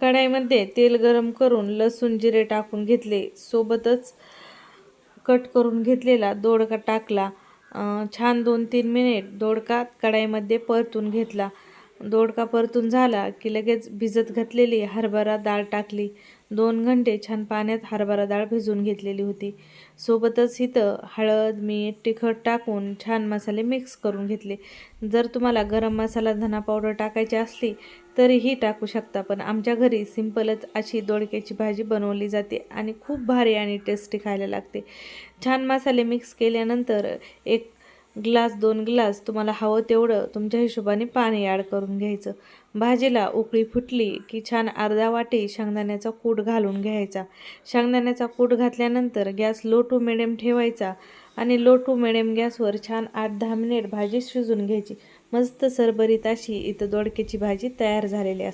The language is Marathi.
कढईमध्ये तेल गरम करून लसूण जिरे टाकून घेतले. सोबतच कट करून घेतलेला दोडका टाकला. छान 2-3 मिनिट दोडका कढईमध्ये परतून घेतला. दोडका परतून झाला की लगेच भिजत घातलेली हरभरा डाळ टाकली. 2 घंटे छान पाण्यात हरभरा डाळ भिजवून घेतलेली होती. सोबतच इथं हळद, मीठ, तिखट टाकून छान मसाले मिक्स करून घेतले. जर तुम्हाला गरम मसाला, धना पावडर टाकायची असली तरीही टाकू शकता, पण आमच्या घरी सिंपलच अशी दोडक्याची भाजी बनवली जाते आणि खूप भारी आणि टेस्टी खायला लागते. छान मसाले मिक्स केल्यानंतर 1 ग्लास 2 ग्लास तुम्हाला हवं तेवढं तुमच्या हिशोबाने पाणी ॲड करून घ्यायचं. भाजीला उकळी फुटली की छान अर्धा वाटी शेंगदाण्याचा कूट घालून घ्यायचा. शेंगदाण्याचा कूट घातल्यानंतर गॅस लो टू मिडियम ठेवायचा आणि लो टू मिडियम गॅसवर छान 8-10 मिनिट भाजी शिजून घ्यायची. मस्त सरबरीत अशी इथं दोडक्याची भाजी तयार झालेली असते.